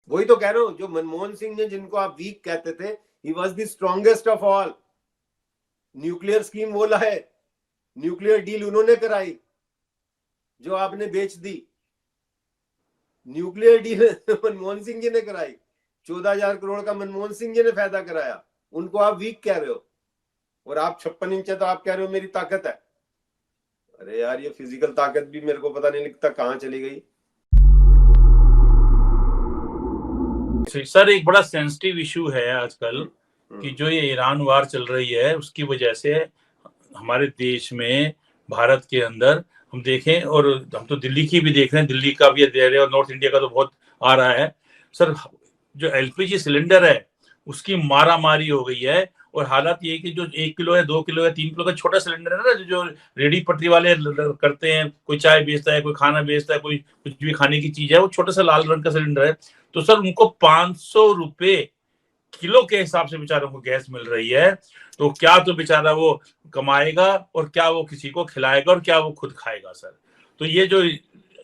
वही तो कह रहा हूं, जो मनमोहन सिंह ने, जिनको आप वीक कहते थे, he was the strongest of all. Nuclear scheme वो लाए, न्यूक्लियर डील उन्होंने कराई जो आपने बेच दी। न्यूक्लियर डील मनमोहन सिंह जी ने कराई, 14,000 करोड़ का मनमोहन सिंह जी ने फायदा कराया। उनको आप वीक कह रहे हो, और आप 56 इंच है तो आप कह रहे हो मेरी ताकत है। अरे यार, ये फिजिकल ताकत भी मेरे को पता नहीं लगता कहाँ चली गई। सर एक बड़ा सेंसिटिव इशू है आजकल कि जो ये ईरान वार चल रही है उसकी वजह से हमारे देश में, भारत के अंदर हम देखें, और हम तो दिल्ली की भी देख रहे हैं, दिल्ली का भी दे रहे हैं और नॉर्थ इंडिया का तो बहुत आ रहा है सर। जो एलपीजी सिलेंडर है उसकी मारा मारी हो गई है। और हालात ये कि जो 1 किलो या 2 किलो या 3 किलो का छोटा सिलेंडर है ना, जो रेडी पटरी वाले करते हैं, कोई चाय बेचता है, कोई खाना बेचता है, कोई कुछ भी खाने की चीज है, वो छोटा सा लाल रंग का सिलेंडर है। तो सर उनको 500 रुपए किलो के हिसाब से बेचारों को गैस मिल रही है। तो क्या तो बेचारा वो कमाएगा, और क्या वो किसी को खिलाएगा, और क्या वो खुद खाएगा सर। तो ये जो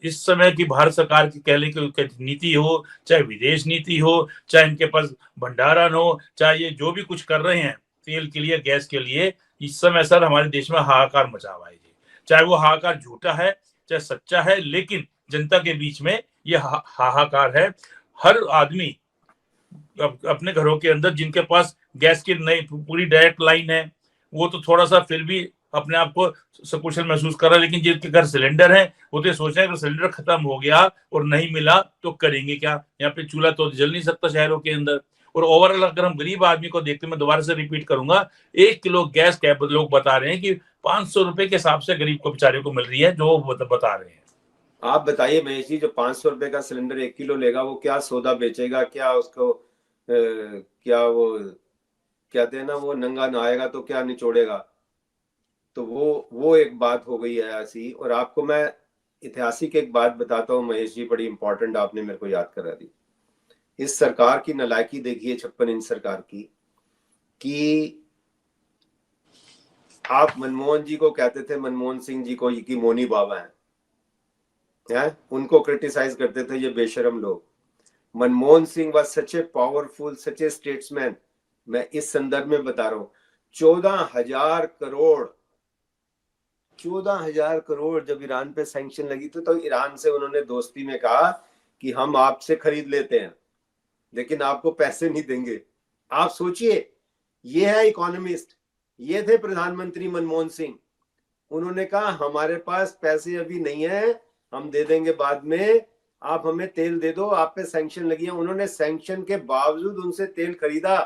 इस समय की भारत सरकार की कह लें कि नीति हो, चाहे विदेश नीति हो, चाहे इनके पास भंडारण हो, चाहे ये जो भी कुछ कर रहे हैं तेल के लिए, गैस के लिए, इस समय सर हमारे देश में हाहाकार मचा हुआ है जी। चाहे वो हाहाकार झूठा है चाहे सच्चा है, लेकिन जनता के बीच में ये हाहाकार है। हर आदमी अपने घरों के अंदर जिनके पास गैस की नई पूरी डायरेक्ट लाइन है, वो तो थोड़ा सा फिर भी अपने आप को सकुशल महसूस कर रहा है, लेकिन जिनके घर सिलेंडर है वो तो सोच रहे हैं कि सिलेंडर खत्म हो गया और नहीं मिला तो करेंगे क्या। यहाँ पे चूल्हा तो जल नहीं सकता शहरों के अंदर। और ओवरऑल अगर हम गरीब आदमी को देखते, मैं दोबारा से रिपीट करूंगा, 1 किलो गैस कैब लोग बता रहे हैं कि 500 रुपए के हिसाब से गरीब को बेचारे को मिल रही है, जो बता रहे हैं। आप बताइए महेश जी, जो 500 रुपए का सिलेंडर 1 किलो लेगा, वो क्या सौदा बेचेगा, क्या उसको क्या वो कहते हैं ना, वो नंगा नहाएगा तो क्या निचोड़ेगा। तो वो एक बात हो गई है ऐसी। और आपको मैं ऐतिहासिक एक बात बताता हूँ महेश जी, बड़ी इंपॉर्टेंट, आपने मेरे को याद करा दी। इस सरकार की नालायकी देखिए, 56 इंच सरकार की, कि आप मनमोहन जी को कहते थे, मनमोहन सिंह जी को, कि मोनी बाबा हैं, उनको क्रिटिसाइज करते थे ये बेशरम लोग। Manmohan Singh was such a powerful, such A statesman. मैं इस संदर्भ में बता रहा हूं, 14,000 करोड़, 14,000 करोड़ जब ईरान पे सैंक्शन लगी थी, तो ईरान से उन्होंने दोस्ती में कहा कि हम आपसे खरीद लेते हैं, लेकिन आपको पैसे नहीं देंगे। आप सोचिए, ये है इकोनॉमिस्ट, ये थे प्रधानमंत्री मनमोहन सिंह। उन्होंने कहा हमारे पास पैसे अभी नहीं है, हम दे देंगे बाद में, आप हमें तेल दे दो, आप पे सैंक्शन लगी है। उन्होंने सैंक्शन के बावजूद उनसे तेल खरीदा,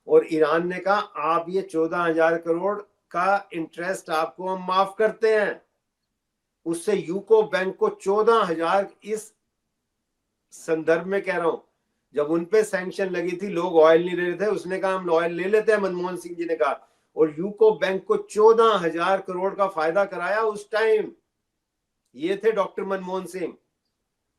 और ईरान ने कहा आप ये 14,000 करोड़ का इंटरेस्ट आपको हम माफ करते हैं। उससे यूको बैंक को 14,000, इस संदर्भ में कह रहा हूं, जब उनपे सैंक्शन लगी थी, लोग ऑयल नहीं ले रहे थे, उसने कहा हम ऑयल ले लेते हैं, मनमोहन सिंह जी ने कहा, और यूको बैंक को 14,000 करोड़ का फायदा कराया उस टाइम। ये थे डॉक्टर मनमोहन सिंह।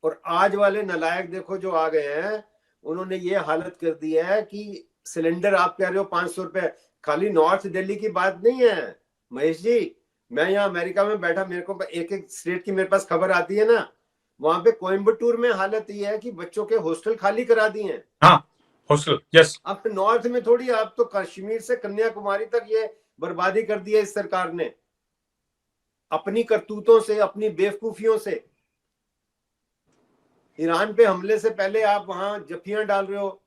और आज वाले नालायक देखो जो आ गए हैं, उन्होंने ये हालत कर दी है कि सिलेंडर आप कह रहे हो 500 रुपए। खाली नॉर्थ दिल्ली की बात नहीं है महेश जी, मैं यहाँ अमेरिका में बैठा, मेरे को एक एक स्टेट की मेरे पास खबर आती है ना, वहां पे कोयम्बटूर में हालत ये है कि बच्चों के हॉस्टल खाली करा दिए हैं। हाँ, हॉस्टल, यस। अब नॉर्थ में थोड़ी, आप तो कश्मीर से कन्याकुमारी तक ये बर्बादी कर दी है इस सरकार ने, अपनी करतूतों से, अपनी बेवकूफियों से। ईरान पे हमले से पहले आप वहां जफियां डाल रहे हो,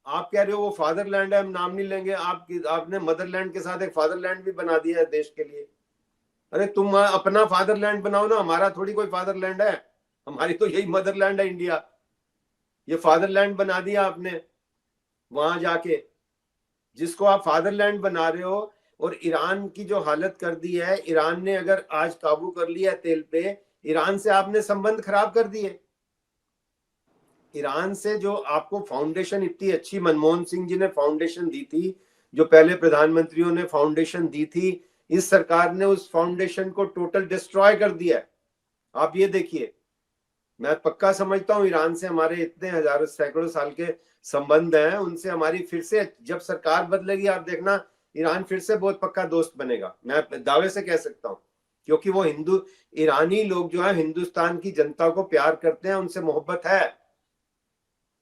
आप कह रहे हो वो फादरलैंड है, हम नाम नहीं लेंगे, आपने मदरलैंड के साथ एक फादरलैंड भी बना दिया है देश के लिए। अरे तुम अपना फादरलैंड बनाओ ना, हमारा थोड़ी कोई फादरलैंड है, हमारी तो यही मदरलैंड है इंडिया। ये फादरलैंड बना दिया आपने वहां जाके, जिसको आप फादरलैंड बना रहे हो। और ईरान की जो हालत कर दी है, ईरान ने अगर आज काबू कर लिया है तेल पे, ईरान से आपने संबंध खराब कर दिए। ईरान से जो आपको फाउंडेशन इतनी अच्छी मनमोहन सिंह जी ने फाउंडेशन दी थी, जो पहले प्रधानमंत्रियों ने फाउंडेशन दी थी, इस सरकार ने उस फाउंडेशन को टोटल डिस्ट्रॉय कर दिया है। आप ये देखिए, मैं पक्का समझता हूं ईरान से हमारे इतने हजारों सैकड़ों साल के संबंध हैं, उनसे हमारी फिर से जब सरकार बदलेगी, आप देखना ईरान फिर से बहुत पक्का दोस्त बनेगा, मैं दावे से कह सकता हूं। क्योंकि वो हिंदू, ईरानी लोग जो है हिंदुस्तान की जनता को प्यार करते हैं, उनसे मोहब्बत है।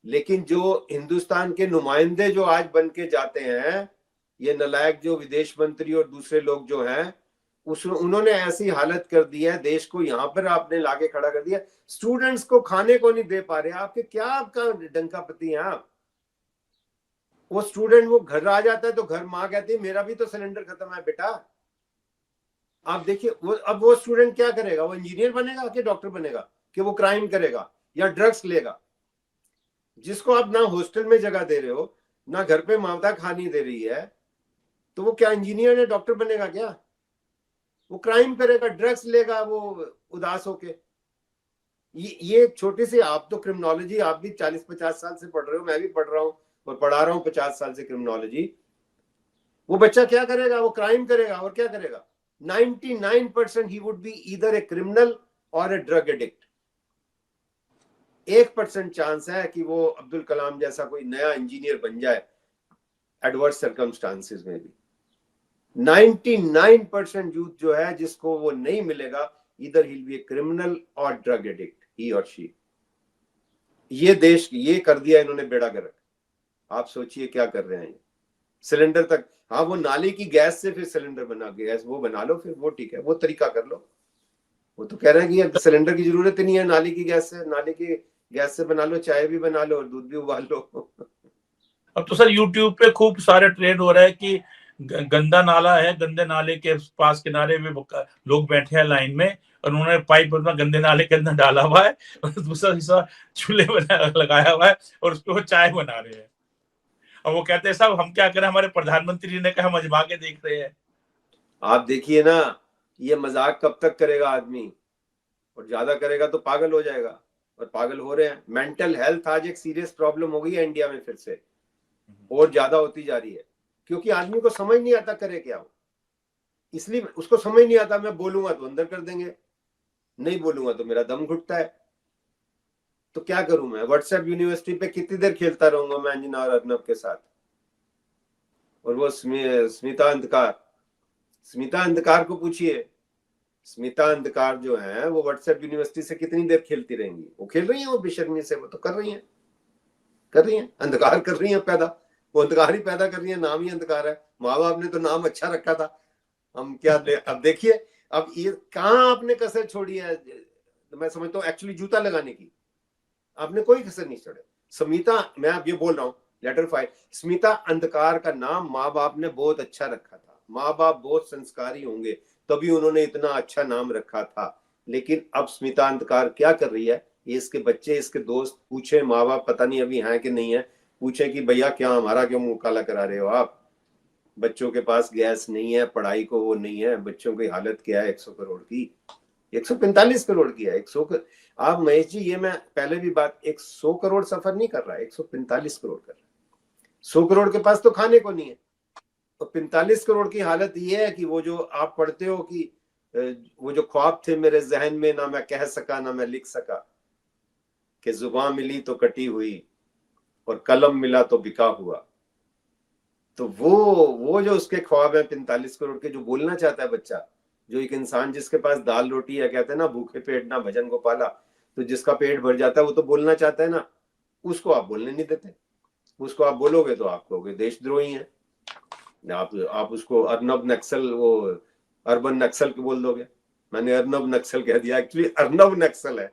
लेकिन जो हिंदुस्तान के नुमाइंदे जो आज बन के जाते हैं, ये नलायक जो विदेश मंत्री और दूसरे लोग जो हैं, उन्होंने ऐसी हालत कर दी है देश को, यहाँ पर आपने लाके खड़ा कर दिया। स्टूडेंट्स को खाने को नहीं दे पा रहे, आपके क्या आपका डंका पति है आप। वो स्टूडेंट वो घर आ जाता है तो घर माँ कहती है मेरा भी तो सिलेंडर खत्म है बेटा। आप देखिए अब वो स्टूडेंट क्या करेगा, वो इंजीनियर बनेगा कि डॉक्टर बनेगा, कि वो क्राइम करेगा या ड्रग्स लेगा। जिसको आप ना हॉस्टल में जगह दे रहे हो, ना घर पे माता खानी दे रही है, तो वो क्या इंजीनियर या डॉक्टर बनेगा क्या? वो क्राइम करेगा, ड्रग्स लेगा वो उदास होके। ये छोटी सी, आप तो क्रिमिनोलॉजी आप भी 40-50 साल से पढ़ रहे हो, मैं भी पढ़ रहा हूँ और पढ़ा रहा हूँ 50 साल से क्रिमिनोलॉजी। वो बच्चा क्या करेगा, वो क्राइम करेगा और क्या करेगा। 99% he would be either a criminal और ए ड्रग एडिक्ट। 1% चांस है कि वो अब्दुल कलाम जैसा कोई नया इंजीनियर बन जाए एडवर्स सर्कमस्टांसिस में भी। 99% यूथ जो है जिसको वो नहीं मिलेगा, इधर ही बी ए क्रिमिनल और ड्रग एडिक्ट, ही और शी। ये देश ये कर दिया इन्होंने बेड़ा गर्क। आप सोचिए क्या कर रहे हैं। सिलेंडर तक, हाँ वो नाली की गैस से फिर सिलेंडर बना के गैस वो बना लो, फिर वो ठीक है, वो तरीका कर लो। वो तो कह रहे हैं कि सिलेंडर की जरूरत ही नहीं है, नाली की गैस से, नाली की गैस से बना लो, चाय भी बना लो और दूध भी उबाल लो। अब तो सर यूट्यूब पे खूब सारे ट्रेंड हो रहा है कि गंदा नाला है, गंदे नाले के पास किनारे में लोग बैठे हैं लाइन में और उन्होंने पाइप अपना गंदे नाले के अंदर डाला हुआ है और दूसरा हिस्सा चूल्हे में लगाया हुआ है और उस पर वो चाय बना रहे हैं। और वो कहते हैं साहब हम क्या करें, हमारे प्रधानमंत्री जी ने कहा हम आजमा के देख रहे हैं। आप देखिए ना, ये मजाक कब तक करेगा आदमी, और ज्यादा करेगा तो पागल हो जाएगा, और पागल हो रहे हैं। मेंटल हेल्थ आज एक सीरियस प्रॉब्लम हो गई है इंडिया में फिर से, और ज्यादा होती जा रही है, क्योंकि आदमी को समझ नहीं आता करे क्या हो। इसलिए उसको समझ नहीं आता, मैं बोलूंगा तो अंदर कर देंगे, नहीं बोलूंगा तो मेरा दम घुटता है, तो क्या करूं मैं। व्हाट्सएप यूनिवर्सिटी पे कितनी देर खेलता रहूंगा मैं अंजना और अर्नब के साथ। और वो स्मिता अंधकार, स्मिता अंधकार को पूछिए, स्मिता अंधकार जो है वो व्हाट्सएप यूनिवर्सिटी से कितनी देर खेलती रहेंगी। वो खेल रही है, वो बेशर्मी से वो तो कर रही है, कर रही है, अंधकार कर रही है पैदा। वो अंधकार ही पैदा कर रही है, नाम ही अंधकार है। माँ बाप ने तो नाम अच्छा रखा था, हम क्या अब देखिए, अब ये कहाँ आपने कसर छोड़ी है। मैं समझता हूँ एक्चुअली जूता लगाने की आपने कोई कसर नहीं छोड़े। स्मिता, मैं अब ये बोल रहा हूँ लेटर फाइल, स्मिता अंधकार का नाम माँ बाप ने बहुत अच्छा रखा था। माँ बाप बहुत संस्कारी होंगे तभी उन्होंने इतना अच्छा नाम रखा था। लेकिन अब स्मिता अंधकार क्या कर रही है, ये इसके बच्चे इसके दोस्त पूछे, माँ बाप पता नहीं अभी हैं कि नहीं है, पूछे कि भैया क्या हमारा क्यों मुंह काला करा रहे हो आप। बच्चों के पास गैस नहीं है, पढ़ाई को वो नहीं है, बच्चों की हालत क्या है। 100 करोड़ की, 145 करोड़ की है। 100 आप महेश जी, ये मैं पहले भी बात, 100 करोड़ सफर नहीं कर रहा है, 145 करोड़ कर रहा है। 100 करोड़ के पास तो खाने को नहीं है, तो 45 करोड़ की हालत ये है कि वो जो आप पढ़ते हो कि वो जो ख्वाब थे मेरे जहन में, ना मैं कह सका ना मैं लिख सका, कि जुबान मिली तो कटी हुई और कलम मिला तो बिका हुआ। तो वो जो उसके ख्वाब है 45 करोड़ के, जो बोलना चाहता है बच्चा, जो एक इंसान जिसके पास दाल रोटी है, कहते हैं ना भूखे पेट ना भजन गोपाला, तो जिसका पेट भर जाता है वो तो बोलना चाहता है ना, उसको आप बोलने नहीं देते। उसको आप बोलोगे तो आप कहोगे देशद्रोही है। आप उसको अर्नब नक्सल, वो अर्बन नक्सल के बोल दोगे। मैंने अर्नब नक्सल कह दिया, एक्चुअली अर्नब नक्सल है।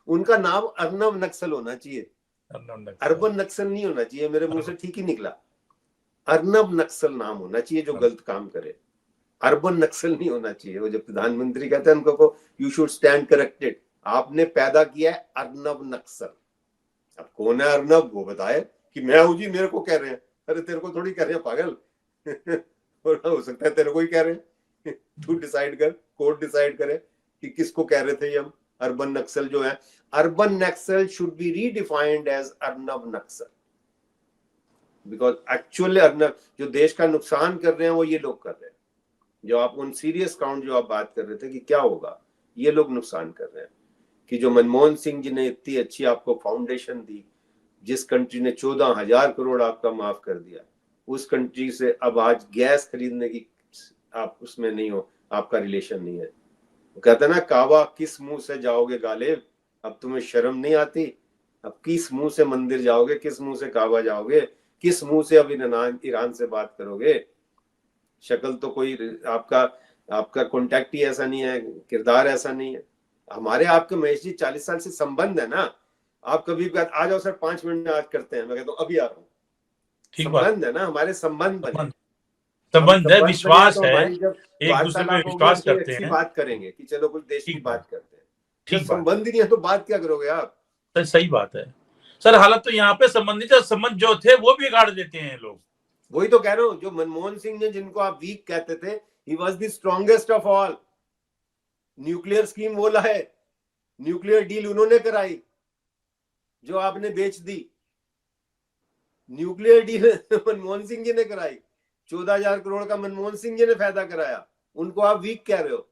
उनका नाम अर्नब नक्सल होना चाहिए, अर्बन नक्सल नहीं होना चाहिए। मेरे मुंह से ठीक ही निकला, अर्नब नक्सल नाम होना चाहिए जो गलत काम करे, अर्बन नक्सल नहीं होना चाहिए। वो जब प्रधानमंत्री कहते हैं उनको को यू शुड स्टैंड करेक्टेड, आपने पैदा किया है अर्नब नक्सल। अब कौन है अर्नब, वो बताए कि मैं हूं जी, मेरे को कह रहे हैं। अरे तेरे को थोड़ी कह रहे हैं पागल। और हो सकता है तेरे को ही कह रहे हैं। तू डिसाइड कर, कोर्ट डिसाइड करे कि किसको कह रहे थे हम अर्बन नक्सल जो है। Urban Naxal should be redefined as Arnab Naxal, because actually Arnab जो देश का नुकसान कर रहे हैं वो ये लोग कर रहे हैं। जो आप उन सीरियस काउंट जो आप बात कर रहे थे कि क्या होगा, ये लोग नुकसान कर रहे हैं। कि जो मनमोहन सिंह जी ने इतनी अच्छी आपको फाउंडेशन दी, जिस कंट्री ने 14,000 करोड़ आपका माफ कर दिया, उस कंट्री से अब आज गैस खरीदने की आप उसमें नहीं हो, आपका रिलेशन नहीं है। वो कहते हैं ना, कावा किस मुंह से जाओगे गालिब, अब तुम्हें शर्म नहीं आती। अब किस मुंह से मंदिर जाओगे, किस मुंह से काबा जाओगे, किस मुंह से अब ईरान से बात करोगे? शक्ल तो कोई आपका कॉन्टेक्ट ही ऐसा नहीं है, किरदार ऐसा नहीं है। हमारे आपके महेश जी 40 साल से संबंध है ना। आप कभी भी आ जाओ सर 5 मिनट में आज करते हैं, मैं कहता हूँ अभी आ रहा हूँ। संबंध है ना, हमारे संबंध बने, संबंध है, विश्वास है, जब एक दूसरे पे विश्वास करते हैं, बात करेंगे कि चलो कुछ देश की बात करते हैं। ठीक, संबंध ही नहीं है तो बात क्या करोगे आप? तो सही बात है सर। हालत तो यहाँ पे संबंध जो थे वो बिगाड़ देते हैं लोग। वही तो कह रहा हूँ, जो मनमोहन सिंह ने, जिनको आप वीक कहते थे, he was the strongest of all. Nuclear scheme वो लाए, न्यूक्लियर डील उन्होंने कराई जो आपने बेच दी। न्यूक्लियर डील मनमोहन सिंह जी ने कराई, 14,000 करोड़ का मनमोहन सिंह जी ने फायदा कराया। उनको आप वीक कह रहे हो,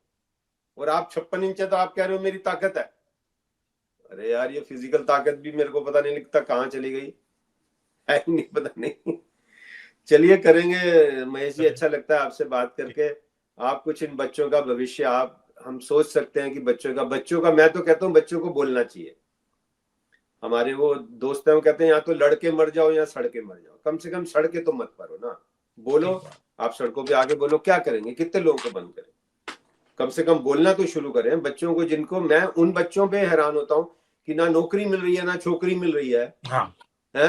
और आप 56 इंच है तो आप कह रहे हो मेरी ताकत है। अरे यार, ये फिजिकल ताकत भी मेरे को पता नहीं लगता कहाँ चली गई है, नहीं पता नहीं। चलिए करेंगे महेश जी, अच्छा लगता है आपसे बात करके। आप कुछ इन बच्चों का भविष्य, हम सोच सकते हैं कि बच्चों का मैं तो कहता हूँ बच्चों को बोलना चाहिए। हमारे वो दोस्त हैं, वो कहते हैं या तो लड़के मर जाओ या सड़के मर जाओ, कम से कम सड़के तो मत मरो ना। बोलो, आप सड़कों पे आगे बोलो, क्या करेंगे, कितने लोगों को बंद करें? कम से कम बोलना तो शुरू करें बच्चों को, जिनको मैं उन बच्चों पे हैरान होता हूँ कि ना नौकरी मिल रही है ना छोकरी मिल रही है। हाँ, है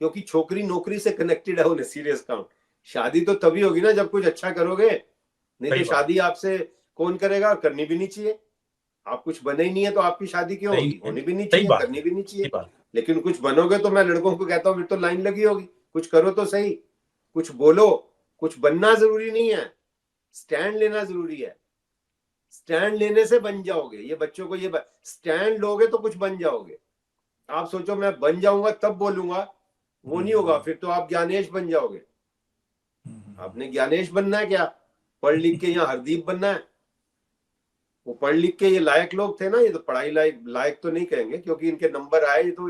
क्योंकि छोकरी नौकरी से कनेक्टेड है, उन्हें सीरियस काउंट। शादी तो तभी होगी ना जब कुछ अच्छा करोगे, नहीं तो शादी आपसे कौन करेगा, और करनी भी नहीं चाहिए। आप कुछ बने ही नहीं है तो आपकी शादी क्यों होगी? होनी भी नहीं चाहिए, करनी भी नहीं चाहिए। लेकिन कुछ बनोगे तो मैं लड़कों को कहता हूँ फिर तो लाइन लगी होगी, कुछ करो तो सही, कुछ बोलो। कुछ बनना जरूरी नहीं है, स्टैंड लेना जरूरी है। स्टैंड लेने से बन जाओगे। ये बच्चों को स्टैंड लोगे तो कुछ बन जाओगे। आप सोचो मैं बन जाऊंगा तब बोलूंगा, वो नहीं होगा। फिर तो आप ज्ञानेश बन जाओगे। आपने ज्ञानेश बनना है क्या? पढ़ लिख के यहाँ हरदीप बनना है? वो पढ़ लिख के ये लायक लोग थे ना, ये तो पढ़ाई लायक तो नहीं कहेंगे क्योंकि इनके नंबर आए, ये तो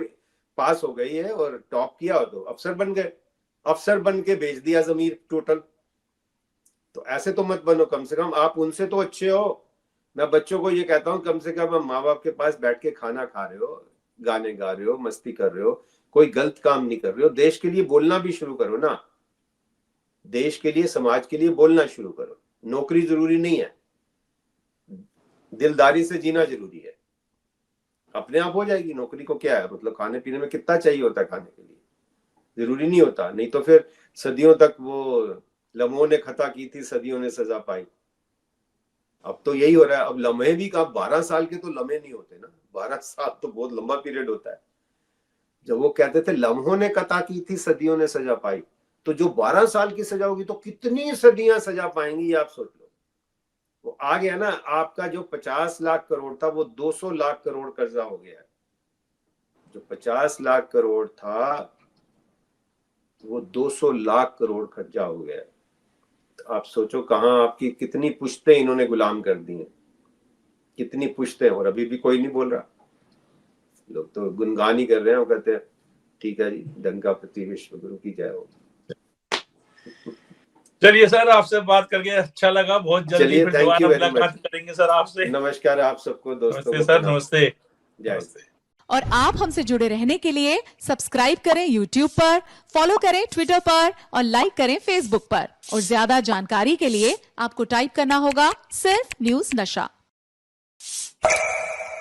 पास हो गई है और टॉप किया हो तो अफसर बन गए। अफसर बन के बेच दिया जमीर टोटल। तो ऐसे तो मत बनो, कम से कम आप उनसे तो अच्छे हो। मैं बच्चों को ये कहता हूँ, कम से कम आप माँ बाप के पास बैठ के खाना खा रहे हो, गाने गा रहे हो, मस्ती कर रहे हो, कोई गलत काम नहीं कर रहे हो, देश के लिए बोलना भी शुरू करो ना। देश के लिए, समाज के लिए बोलना शुरू करो। नौकरी जरूरी नहीं है, दिलदारी से जीना जरूरी है। अपने आप हो जाएगी। नौकरी को क्या है, मतलब खाने पीने में कितना चाहिए होता है खाने के लिए, जरूरी नहीं होता। नहीं तो फिर सदियों तक वो लम्हों ने खता की थी, सदियों ने सजा पाई। अब तो यही हो रहा है। अब लम्हे भी कहा, 12 साल के तो लम्हे नहीं होते ना, 12 साल तो बहुत लंबा पीरियड होता है। जब वो कहते थे लम्हों ने कता की थी, सदियों ने सजा पाई, तो जो 12 साल की सजा होगी तो कितनी सदियां सजा पाएंगी, ये आप सोच लो। वो आ गया ना, आपका जो 50 लाख करोड़ था वो 200 लाख करोड़ कर्जा हो गया है। जो 50 लाख करोड़ था वो 200 लाख करोड़ कर्जा हो गया है। तो आप सोचो कहाँ आपकी कितनी पुश्तें इन्होंने गुलाम कर दी हैं, कितनी पुश्तें, और अभी भी कोई नहीं बोल रहा। लोग तो गुनगान ही कर रहे हैं, वो कहते हैं ठीक है जी, डंका प्रति विश्व गुरु की जय हो। चलिए सर, आपसे बात करके अच्छा लगा। बहुत जल्दी फिर दोबारा मुलाकात करेंगे सर आपसे। नमस्कार आप सबको दोस्तों। नमस्ते सर, नमस्ते। नमस्ते। और आप हमसे जुड़े रहने के लिए सब्सक्राइब करें YouTube पर, फॉलो करें Twitter पर और लाइक करें Facebook पर। और ज्यादा जानकारी के लिए आपको टाइप करना होगा सिर्फ न्यूज़ नशा।